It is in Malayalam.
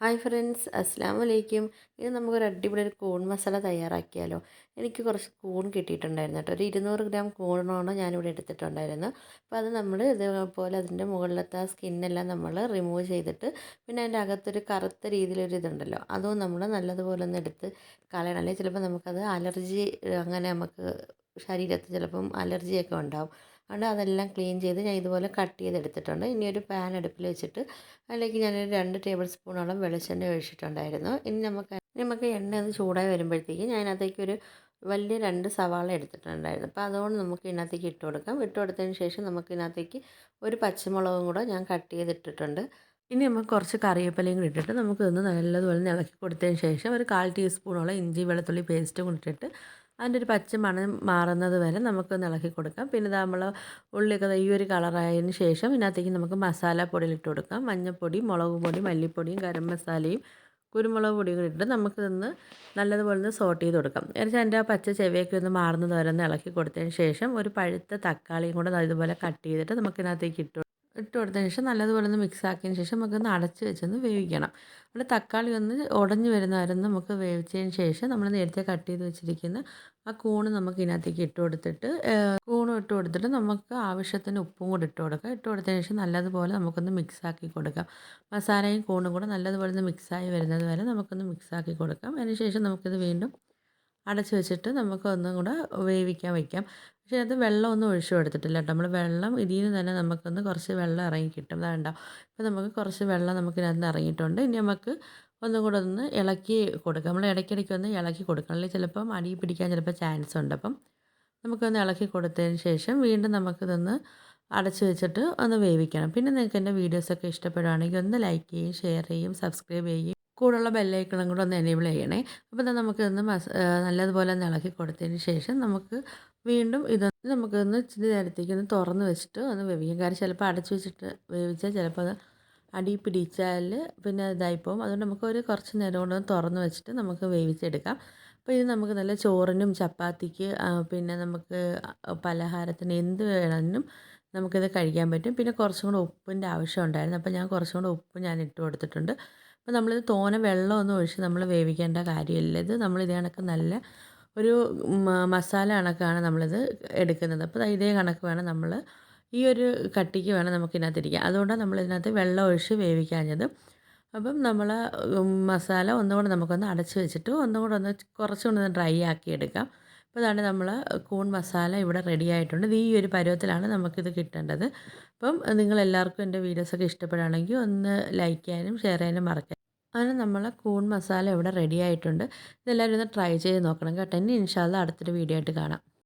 ഹായ് ഫ്രണ്ട്സ്, അസ്സലാമു അലൈക്കും. ഇത് നമുക്കൊരു അടിപൊളി ഒരു കൂൺ മസാല തയ്യാറാക്കിയാലോ. എനിക്ക് കുറച്ച് കൂൺ കിട്ടിയിട്ടുണ്ടായിരുന്നു കേട്ടോ. ഒരു 200 ഗ്രാം കൂണാണ് ഞാനിവിടെ എടുത്തിട്ടുണ്ടായിരുന്നത്. അപ്പോൾ അത് നമ്മൾ ഇതേപോലെ അതിൻ്റെ മുകളിലത്തെ ആ സ്കിന്നെല്ലാം നമ്മൾ റിമൂവ് ചെയ്തിട്ട് പിന്നെ അതിൻ്റെ അകത്തൊരു കറുത്ത രീതിയിലൊരു ഇതുണ്ടല്ലോ, അതും നമ്മൾ നല്ലതുപോലെ ഒന്ന് എടുത്ത് കളയണം. അല്ലെങ്കിൽ ചിലപ്പോൾ നമുക്കത് അലർജി, അങ്ങനെ നമുക്ക് ശരീരത്തിൽ ചിലപ്പം അലർജിയൊക്കെ ഉണ്ടാവും. അതുകൊണ്ട് അതെല്ലാം ക്ലീൻ ചെയ്ത് ഞാൻ ഇതുപോലെ കട്ട് ചെയ്തെടുത്തിട്ടുണ്ട്. ഇനി ഒരു പാൻ അടുപ്പിൽ വെച്ചിട്ട് അതിലേക്ക് ഞാനൊരു 2 ടേബിൾ സ്പൂണോളം വെളിച്ചെണ്ണ ഒഴിച്ചിട്ടുണ്ടായിരുന്നു. ഇനി നമുക്ക് എണ്ണ ഒന്ന് ചൂടായി വരുമ്പോഴത്തേക്ക് ഞാൻ അതിനകത്തേക്കൊരു വലിയ 2 സവാള എടുത്തിട്ടുണ്ടായിരുന്നു. അപ്പോൾ അതുകൊണ്ട് നമുക്ക് ഇതിനകത്തേക്ക് ഇട്ട് കൊടുക്കാം. ഇട്ട് കൊടുത്തതിന് ശേഷം നമുക്ക് ഇതിനകത്തേക്ക് ഒരു പച്ചമുളകും കൂടെ ഞാൻ കട്ട് ചെയ്തിട്ടിട്ടുണ്ട്. ഇനി നമുക്ക് കുറച്ച് കറിവേപ്പിലയും കൂടി ഇട്ടിട്ട് നമുക്കിതൊന്ന് നല്ലതുപോലെ ഇളക്കി കൊടുത്തതിന് ശേഷം ഒരു 1/4 ടീസ്പൂണോളം ഇഞ്ചി വെളുത്തുള്ളി പേസ്റ്റ് കൂടി ഇട്ടിട്ട് അതിൻ്റെ ഒരു പച്ച മണം മാറുന്നത് വരെ നമുക്കൊന്ന് ഇളക്കി കൊടുക്കാം. പിന്നെ ഇത് നമ്മൾ ഉള്ളിയൊക്കെ ഈ ഒരു കളറായതിന് ശേഷം ഇതിനകത്തേക്ക് നമുക്ക് മസാലപ്പൊടികൾ ഇട്ട് കൊടുക്കാം. മഞ്ഞൾപ്പൊടി, മുളക് പൊടി, മല്ലിപ്പൊടിയും ഗരം മസാലയും കുരുമുളക് പൊടിയും കൂടി ഇട്ടിട്ട് നമുക്കിതൊന്ന് നല്ലതുപോലെ ഒന്ന് സോട്ട് ചെയ്ത് കൊടുക്കാം. എന്നുവെച്ചാൽ അതിൻ്റെ ആ പച്ച ചെവയൊക്കെ ഒന്ന് മാറുന്നത് വരെ ഒന്ന് ഇളക്കി കൊടുത്തതിന് ശേഷം ഒരു പഴുത്ത തക്കാളിയും കൂടെ ഇതുപോലെ കട്ട് ചെയ്തിട്ട് നമുക്കിതിനകത്തേക്ക് ഇട്ട് കൊടുത്തതിന് ശേഷം നല്ലതുപോലെ ഒന്ന് മിക്സ് ആക്കിയതിന് ശേഷം നമുക്കൊന്ന് അടച്ച് വെച്ചൊന്ന് വേവിക്കണം. അവിടെ തക്കാളി ഒന്ന് ഉടഞ്ഞ് വരുന്ന വരെ നമുക്ക് വേവിച്ചതിന് ശേഷം നമ്മൾ നേരത്തെ കട്ട് ചെയ്ത് വെച്ചിരിക്കുന്ന ആ കൂണ് നമുക്ക് ഇതിനകത്തേക്ക് കൂണും ഇട്ട് കൊടുത്തിട്ട് നമുക്ക് ആവശ്യത്തിന് ഉപ്പും കൂടി ഇട്ട് കൊടുക്കാം. ഇട്ട് കൊടുത്തതിന് ശേഷം നല്ലതുപോലെ നമുക്കൊന്ന് മിക്സ് ആക്കി കൊടുക്കാം. മസാലയും കൂണും കൂടെ നല്ലതുപോലെ ഒന്ന് മിക്സായി വരുന്നത് വരെ നമുക്കൊന്ന് മിക്സ് ആക്കി കൊടുക്കാം. അതിന് ശേഷം നമുക്കിത് വീണ്ടും അടച്ച് വെച്ചിട്ട് നമുക്ക് ഒന്നും കൂടെ വേവിക്കാൻ വയ്ക്കാം. പക്ഷേ അത് വെള്ളമൊന്നും ഒഴിച്ച് കൊടുത്തിട്ടില്ല കേട്ടോ. നമ്മൾ വെള്ളം ഇതിൽ നിന്ന് തന്നെ നമുക്കൊന്ന് കുറച്ച് വെള്ളം ഇറങ്ങി കിട്ടും. അതാ കണ്ടോ. ഇപ്പോൾ നമുക്ക് കുറച്ച് വെള്ളം നമുക്കിതിനകത്ത് നിന്ന് ഇറങ്ങിയിട്ടുണ്ട്. ഇനി നമുക്ക് ഒന്നും കൂടെ ഒന്ന് ഇളക്കി കൊടുക്കാം. നമ്മൾ ഇടയ്ക്കിടയ്ക്ക് ഒന്ന് ഇളക്കി കൊടുക്കണം. അല്ലെങ്കിൽ ചിലപ്പം അടി പിടിക്കാൻ ചിലപ്പോൾ ചാൻസ് ഉണ്ട്. അപ്പം നമുക്കൊന്ന് ഇളക്കി കൊടുത്തതിന് ശേഷം വീണ്ടും നമുക്കിതൊന്ന് അടച്ച് വെച്ചിട്ട് ഒന്ന് വേവിക്കണം. പിന്നെ നിങ്ങൾക്ക് എൻ്റെ വീഡിയോസൊക്കെ ഇഷ്ടപ്പെടുകയാണെങ്കിൽ ഒന്ന് ലൈക്ക് ചെയ്യുകയും ഷെയർ ചെയ്യുകയും സബ്സ്ക്രൈബ് ചെയ്യുകയും കൂടെയുള്ള ബെല്ലൈക്കണും കൂടെ ഒന്ന് എനേബിൾ ചെയ്യണേ. അപ്പോൾ തന്നെ നമുക്കിതൊന്ന് നല്ലതുപോലെ ഒന്ന് ഇളക്കി കൊടുത്തതിന് ശേഷം നമുക്ക് വീണ്ടും നമുക്കൊന്ന് ഇച്ചിരി നേരത്തേക്ക് ഒന്ന് തുറന്ന് വെച്ചിട്ട് ഒന്ന് വേവിക്കാം. കാരണം ചിലപ്പോൾ അടച്ച് വെച്ചിട്ട് വേവിച്ചാൽ ചിലപ്പോൾ അത് അടി പിടിച്ചാൽ പിന്നെ ഇതായിപ്പോവും. അതുകൊണ്ട് നമുക്കൊരു കുറച്ച് നേരം കൊണ്ട് തുറന്ന് വെച്ചിട്ട് നമുക്ക് വേവിച്ചെടുക്കാം. അപ്പോൾ ഇത് നമുക്ക് നല്ല ചോറിനും ചപ്പാത്തിക്ക് പിന്നെ നമുക്ക് പലഹാരത്തിന് എന്ത് വേണമെങ്കിലും നമുക്കിത് കഴിക്കാൻ പറ്റും. പിന്നെ കുറച്ചും കൂടെ ഉപ്പിൻ്റെ ആവശ്യം ഉണ്ടായിരുന്നു. അപ്പോൾ ഞാൻ കുറച്ചും കൂടെ ഉപ്പ് ഞാൻ ഇട്ട് കൊടുത്തിട്ടുണ്ട്. അപ്പോൾ നമ്മളിത് തോനെ വെള്ളമൊന്നും ഒഴിച്ച് നമ്മൾ വേവിക്കേണ്ട കാര്യമില്ല. ഇത് നമ്മൾ ഇതേ കണക്ക് നല്ല ഒരു മസാല കണക്കാണ് നമ്മളിത് എടുക്കുന്നത്. അപ്പോൾ ഇതേ കണക്ക് വേണം നമ്മൾ ഈ ഒരു കട്ടിക്ക് വേണം നമുക്കിതിനകത്തിരിക്കാൻ. അതുകൊണ്ടാണ് നമ്മളിതിനകത്ത് വെള്ളം ഒഴിച്ച് വേവിക്കാഞ്ഞത്. അപ്പം നമ്മൾ മസാല ഒന്നുകൂടെ നമുക്കൊന്ന് അടച്ച് വെച്ചിട്ട് ഒന്നുകൂടെ ഒന്ന് കുറച്ചുകൂടെ ഒന്ന് ഡ്രൈ ആക്കി എടുക്കാം. അപ്പോൾ അതാണ് നമ്മൾ കൂൺ മസാല ഇവിടെ റെഡി ആയിട്ടുണ്ട്. ഇത് ഈ ഒരു പരുവത്തിലാണ് നമുക്കിത് കിട്ടേണ്ടത്. അപ്പം നിങ്ങളെല്ലാവർക്കും എൻ്റെ വീഡിയോസൊക്കെ ഇഷ്ടപ്പെടുകയാണെങ്കിൽ ഒന്ന് ലൈക്ക് ചെയ്യാനും ഷെയർ ചെയ്യാനും മറക്കരുത്. അങ്ങനെ നമ്മൾ കൂൺ മസാല ഇവിടെ റെഡി ആയിട്ടുണ്ട്. ഇതെല്ലാവരും ഒന്ന് ട്രൈ ചെയ്ത് നോക്കണം കേട്ടോ. ഇനി ഇൻഷാ അല്ലാഹ് അടുത്തൊരു വീഡിയോ ആയിട്ട് കാണാം.